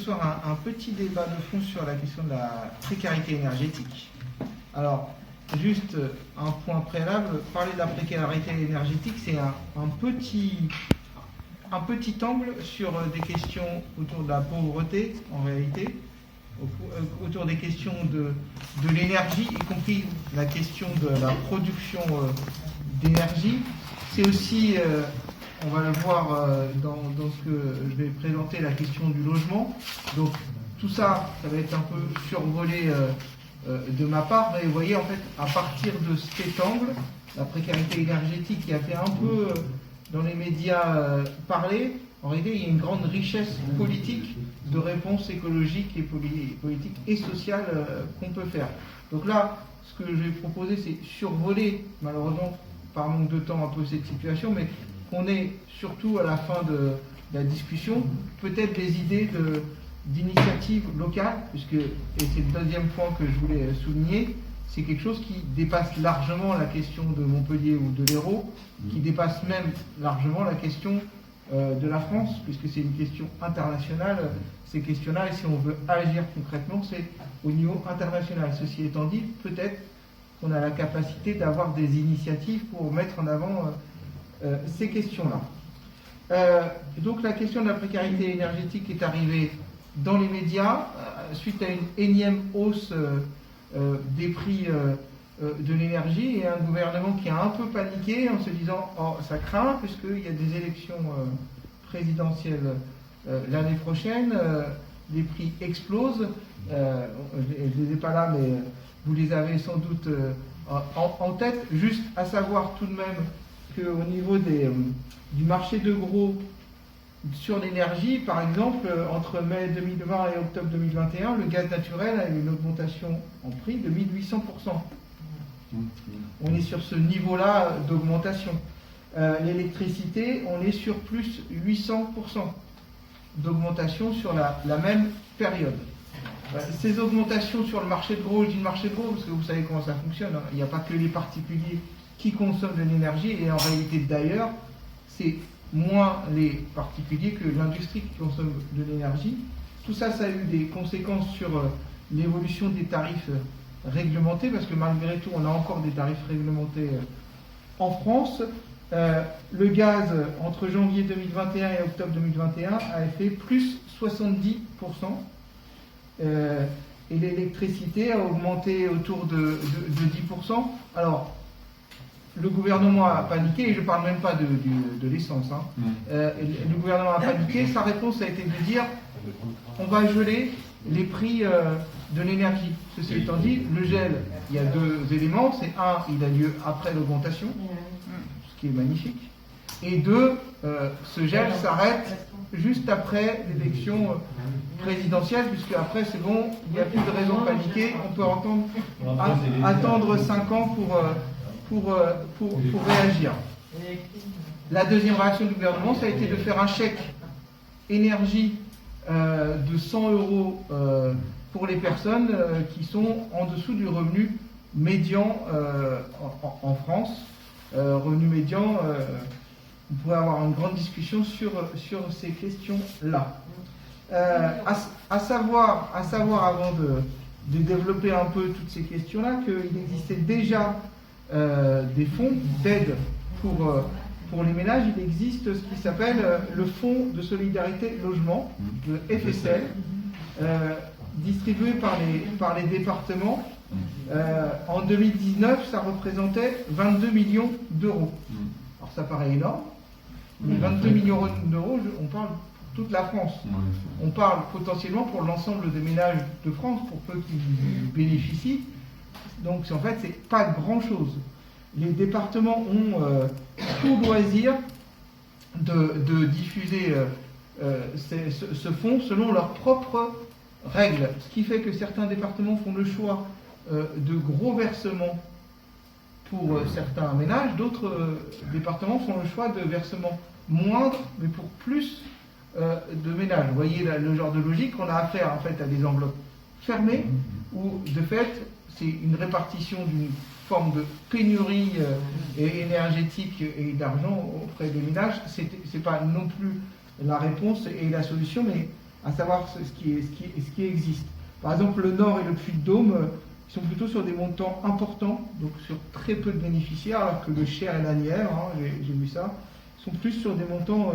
soir un petit débat de fond sur la question de la précarité énergétique. Alors, juste un point préalable, parler de la précarité énergétique, c'est un petit angle sur des questions autour de la pauvreté, en réalité, autour des questions de l'énergie, y compris la question de la production d'énergie. C'est aussi, on va le voir dans ce que je vais présenter, la question du logement. Donc tout ça, ça va être un peu survolé de ma part, mais vous voyez, en fait, à partir de cet angle, la précarité énergétique qui a fait un peu dans les médias parler, en réalité, il y a une grande richesse politique de réponses écologiques et politiques et sociales qu'on peut faire. Donc là, ce que je vais proposer, c'est survoler, malheureusement, par manque de temps, un peu cette situation, mais qu'on ait surtout à la fin de la discussion, peut-être des idées d'initiatives locales, puisque, et c'est le deuxième point que je voulais souligner, c'est quelque chose qui dépasse largement la question de Montpellier ou de l'Hérault, qui dépasse même largement la question de la France, puisque c'est une question internationale, ces questions-là, et si on veut agir concrètement, c'est au niveau international. Ceci étant dit, peut-être qu'on a la capacité d'avoir des initiatives pour mettre en avant ces questions-là. Donc la question de la précarité énergétique est arrivée dans les médias, suite à une énième hausse des prix de l'énergie et un gouvernement qui a un peu paniqué en se disant « Oh, ça craint, puisqu'il y a des élections présidentielles l'année prochaine, les prix explosent. » Je ne les ai pas là, mais vous les avez sans doute en tête. Juste à savoir tout de même qu'au niveau du marché de gros sur l'énergie, par exemple, entre mai 2020 et octobre 2021, le gaz naturel a eu une augmentation en prix de 1800%. On est sur ce niveau-là d'augmentation. L'électricité, on est sur plus 800% d'augmentation sur la même période. Ces augmentations sur le marché de gros, je dis le marché de gros parce que vous savez comment ça fonctionne, hein. Il n'y a pas que les particuliers qui consomment de l'énergie, et en réalité d'ailleurs, c'est moins les particuliers que l'industrie qui consomme de l'énergie. Tout ça, ça a eu des conséquences sur l'évolution des tarifs réglementés, parce que malgré tout, on a encore des tarifs réglementés en France. Le gaz, entre janvier 2021 et octobre 2021, a fait plus 70%. Et l'électricité a augmenté autour de 10%. Alors, le gouvernement a paniqué, et je ne parle même pas de l'essence. Hein. Le gouvernement a paniqué, sa réponse a été de dire on va geler les prix de l'énergie. Ceci étant dit, le gel, il y a deux éléments. C'est un, il a lieu après l'augmentation, ce qui est magnifique. Et deux, ce gel s'arrête juste après l'élection présidentielle, puisque après c'est bon, il n'y a plus de raison de paniquer, on peut attendre 5 ans pour réagir. La deuxième réaction du gouvernement, ça a été de faire un chèque énergie de 100 € pour les personnes qui sont en dessous du revenu médian en France. Revenu médian, on pourrait avoir une grande discussion sur ces questions-là. À savoir avant de développer un peu toutes ces questions-là, qu'il existait déjà des fonds d'aide pour les ménages. Il existe ce qui s'appelle le Fonds de solidarité logement, le FSL, distribué par les départements. En 2019, ça représentait 22 millions d'euros. Alors ça paraît énorme, mais 22 millions d'euros, on parle pour toute la France. On parle potentiellement pour l'ensemble des ménages de France, pour peu qui bénéficient. Donc en fait, c'est pas grand-chose. Les départements ont tout loisir de diffuser ce fonds selon leurs propres règles. Ce qui fait que certains départements font le choix de gros versements pour certains ménages, d'autres départements font le choix de versements moindres, mais pour plus de ménages. Vous voyez le genre de logique, on a affaire en fait à des enveloppes fermées, où de fait c'est une répartition d'une forme de pénurie énergétique et d'argent auprès des ménages. C'est pas non plus la réponse et la solution, mais à savoir ce qui existe. Par exemple, le Nord et le Puy-de-Dôme sont plutôt sur des montants importants, donc sur très peu de bénéficiaires, alors que le Cher et la Nièvre, hein, j'ai vu ça, sont plus sur des montants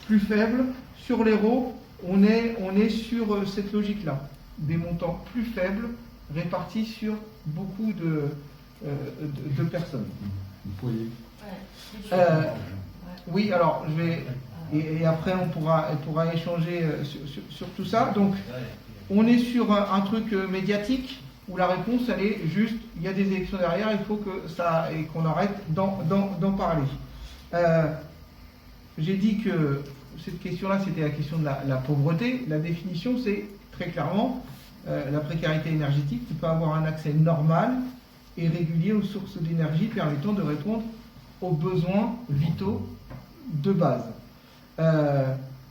plus faibles. Sur l'Hérault, on est sur cette logique-là, des montants plus faibles répartis sur beaucoup de personnes. Vous pourriez. Oui, alors je vais et après on pourra échanger sur tout ça. Donc on est sur un truc médiatique où la réponse elle est juste il y a des élections derrière, il faut que ça et qu'on arrête d'en parler. J'ai dit que cette question-là c'était la question de la pauvreté. La définition c'est très clairement la précarité énergétique qui peut avoir un accès normal et régulier aux sources d'énergie permettant de répondre aux besoins vitaux de base.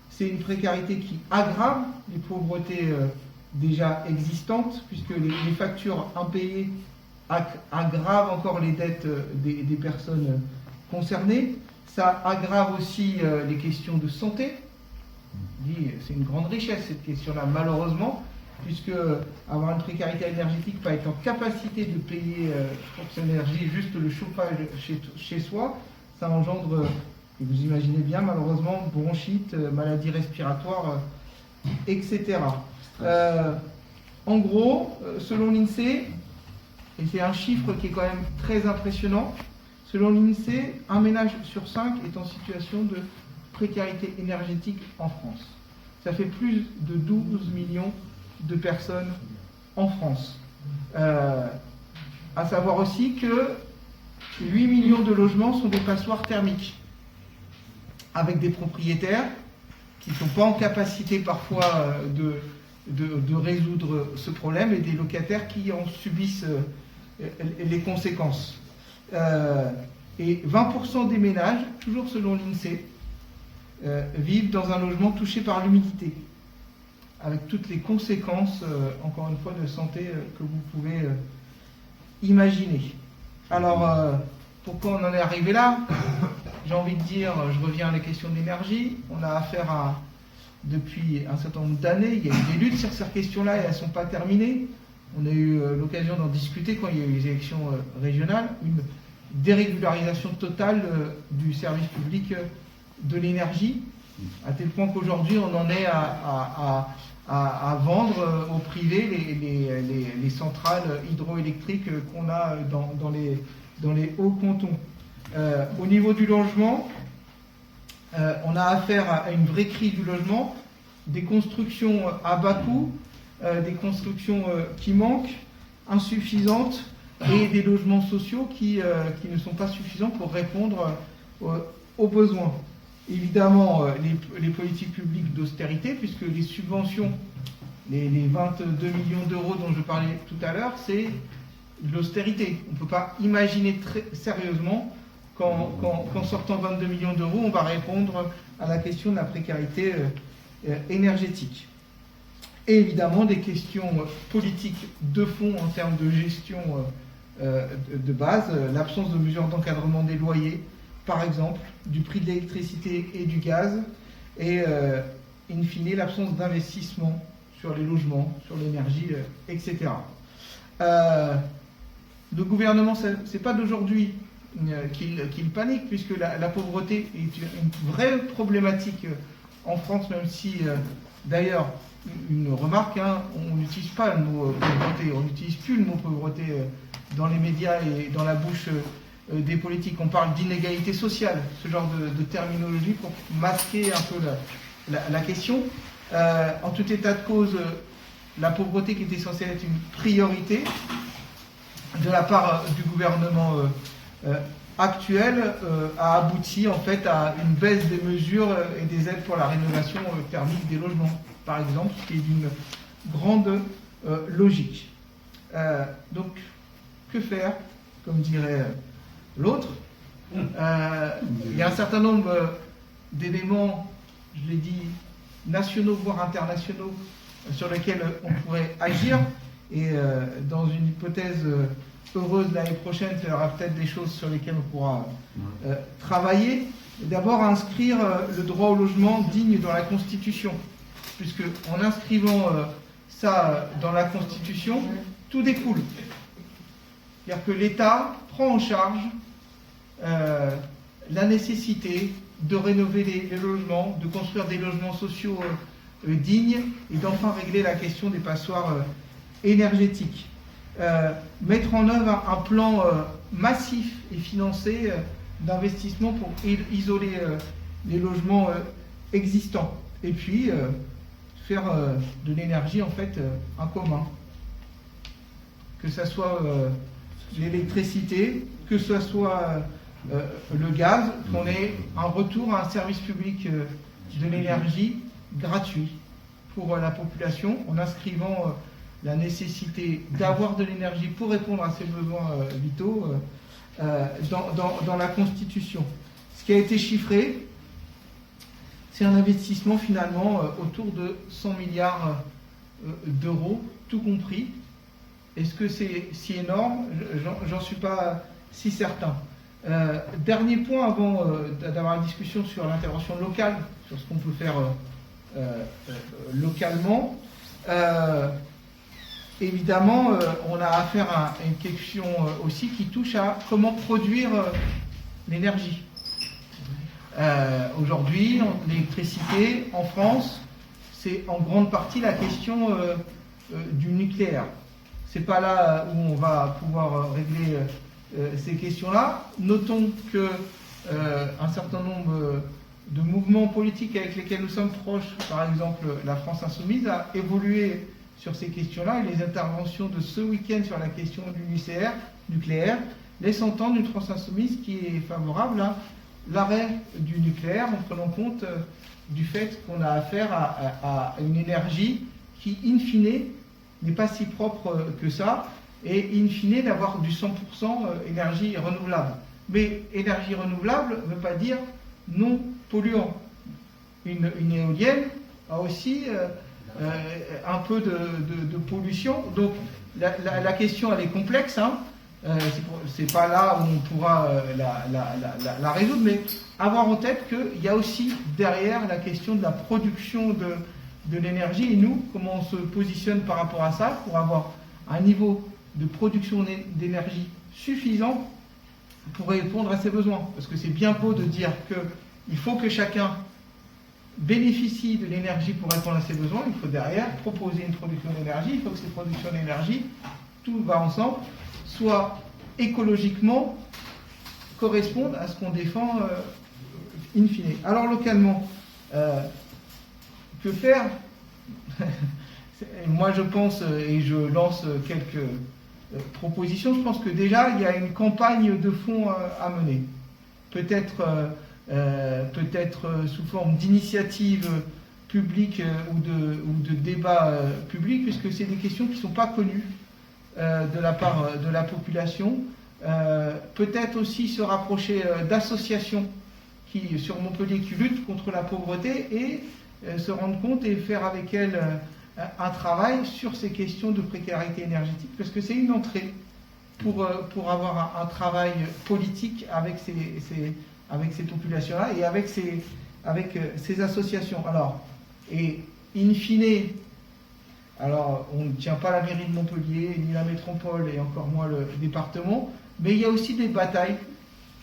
C'est une précarité qui aggrave les pauvretés déjà existantes, puisque les factures impayées aggravent encore les dettes des personnes concernées. Ça aggrave aussi les questions de santé. C'est une grande richesse cette question-là, malheureusement, puisque avoir une précarité énergétique, pas être en capacité de payer pour son énergie juste le chauffage chez soi, ça engendre, et vous imaginez bien, malheureusement, bronchite, maladies respiratoires, etc. En gros, selon l'INSEE, et c'est un chiffre qui est quand même très impressionnant, selon l'INSEE, un ménage sur 5 est en situation de précarité énergétique en France. Ça fait plus de 12 millions de personnes en France. À savoir aussi que 8 millions de logements sont des passoires thermiques, avec des propriétaires qui ne sont pas en capacité parfois de résoudre ce problème et des locataires qui en subissent les conséquences. Et 20% des ménages, toujours selon l'INSEE, vivent dans un logement touché par l'humidité, avec toutes les conséquences, encore une fois, de santé que vous pouvez imaginer. Alors, pourquoi on en est arrivé là? J'ai envie de dire, je reviens à la question de l'énergie. On a affaire à, depuis un certain nombre d'années, il y a eu des luttes sur ces questions-là et elles ne sont pas terminées. On a eu l'occasion d'en discuter quand il y a eu les élections régionales, une dérégularisation totale du service public de l'énergie, à tel point qu'aujourd'hui on en est à vendre au privé les centrales hydroélectriques qu'on a dans les hauts cantons. Au niveau du logement, on a affaire à une vraie crise du logement, des constructions à bas coût, des constructions qui manquent, insuffisantes, et des logements sociaux qui ne sont pas suffisants pour répondre aux besoins. Évidemment, les politiques publiques d'austérité, puisque les subventions, les 22 millions d'euros dont je parlais tout à l'heure, c'est de l'austérité. On ne peut pas imaginer très sérieusement qu'en sortant 22 millions d'euros, on va répondre à la question de la précarité énergétique. Et évidemment, des questions politiques de fond en termes de gestion de base, l'absence de mesures d'encadrement des loyers, par exemple, du prix de l'électricité et du gaz, et in fine, l'absence d'investissement sur les logements, sur l'énergie, etc. Le gouvernement, c'est pas d'aujourd'hui qu'il panique, puisque la pauvreté est une vraie problématique en France, même si, d'ailleurs, une remarque, hein, on n'utilise pas le mot pauvreté, on n'utilise plus le mot pauvreté dans les médias et dans la bouche des politiques. On parle d'inégalité sociale, ce genre de terminologie pour masquer un peu la question. En tout état de cause, la pauvreté qui était censée être une priorité de la part du gouvernement actuel a abouti en fait à une baisse des mesures et des aides pour la rénovation thermique des logements, par exemple, ce qui est d'une grande logique. Donc, que faire, comme dirait l'autre? Il y a un certain nombre d'éléments, je l'ai dit, nationaux voire internationaux, sur lesquels on pourrait agir, et dans une hypothèse heureuse l'année prochaine, il y aura peut-être des choses sur lesquelles on pourra travailler. D'abord, inscrire le droit au logement digne dans la Constitution. puisque en inscrivant ça dans la Constitution, tout découle. C'est-à-dire que l'État prend en charge la nécessité de rénover les logements, de construire des logements sociaux dignes et d'enfin régler la question des passoires énergétiques. Mettre en œuvre un plan massif et financé d'investissement pour isoler les logements existants. Et puis faire de l'énergie en fait un commun. Que ce soit l'électricité, que ce soit le gaz, qu'on ait un retour à un service public de l'énergie gratuit pour la population, en inscrivant la nécessité d'avoir de l'énergie pour répondre à ses besoins vitaux dans la Constitution. Ce qui a été chiffré, c'est un investissement finalement autour de 100 milliards d'euros, tout compris. Est-ce que c'est si énorme? J'en suis pas si certain. Dernier point avant d'avoir une discussion sur l'intervention locale, sur ce qu'on peut faire localement. Évidemment, on a affaire à une question aussi qui touche à comment produire l'énergie. Aujourd'hui, l'électricité en France, c'est en grande partie la question du nucléaire. C'est pas là où on va pouvoir régler ces questions-là. Notons que un certain nombre de mouvements politiques avec lesquels nous sommes proches, par exemple la France Insoumise, a évolué sur ces questions-là, et les interventions de ce week-end sur la question du nucléaire laissent entendre une France Insoumise qui est favorable à l'arrêt du nucléaire en prenant compte du fait qu'on a affaire à une énergie qui, in fine, n'est pas si propre que ça, et in fine d'avoir du 100% énergie renouvelable. Mais énergie renouvelable ne veut pas dire non polluant. Une éolienne a aussi un peu de pollution. Donc la question elle est complexe, hein. C'est pas là où on pourra la résoudre, mais avoir en tête qu'il y a aussi derrière la question de la production de l'énergie, et nous, comment on se positionne par rapport à ça pour avoir un niveau de production d'énergie suffisant pour répondre à ses besoins. Parce que c'est bien beau de dire qu'il faut que chacun bénéficie de l'énergie pour répondre à ses besoins, il faut derrière proposer une production d'énergie, il faut que cette production d'énergie, tout va ensemble, soit écologiquement correspondent à ce qu'on défend in fine. Alors localement, que faire? Moi je pense, et je lance quelques propositions, je pense que déjà il y a une campagne de fond à mener. Peut-être sous forme d'initiative publique ou de débat public, puisque c'est des questions qui ne sont pas connues de la part de la population. Peut-être aussi se rapprocher d'associations sur Montpellier qui luttent contre la pauvreté et se rendre compte et faire avec elles un travail sur ces questions de précarité énergétique, parce que c'est une entrée pour avoir un travail politique avec ces populations-là et avec ces associations. Alors, et in fine, alors on ne tient pas la mairie de Montpellier, ni la métropole, et encore moins le département, mais il y a aussi des batailles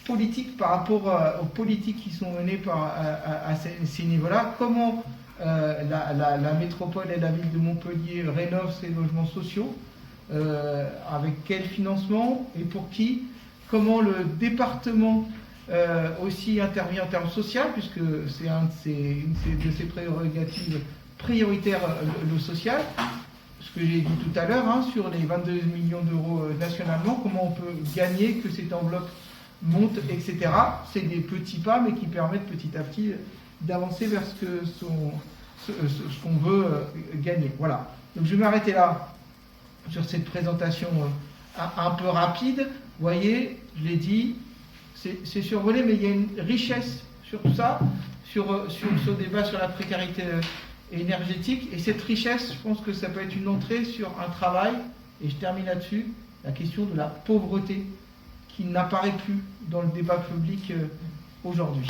politiques par rapport aux politiques qui sont menées à ces niveaux-là. Comment la métropole et la ville de Montpellier rénovent ses logements sociaux, avec quel financement et pour qui? Comment le département aussi intervient en termes social, puisque c'est une de ses prérogatives prioritaires, le social. Ce que j'ai dit tout à l'heure, hein, sur les 22 millions d'euros nationalement, comment on peut gagner que cette enveloppe monte, etc. C'est des petits pas, mais qui permettent petit à petit d'avancer vers ce qu'on veut gagner. Voilà. Donc je vais m'arrêter là sur cette présentation un peu rapide. Vous voyez, je l'ai dit, c'est survolé, mais il y a une richesse sur tout ça, sur ce débat sur la précarité énergétique. Et cette richesse, je pense que ça peut être une entrée sur un travail, et je termine là-dessus, la question de la pauvreté, qui n'apparaît plus dans le débat public aujourd'hui.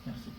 Merci.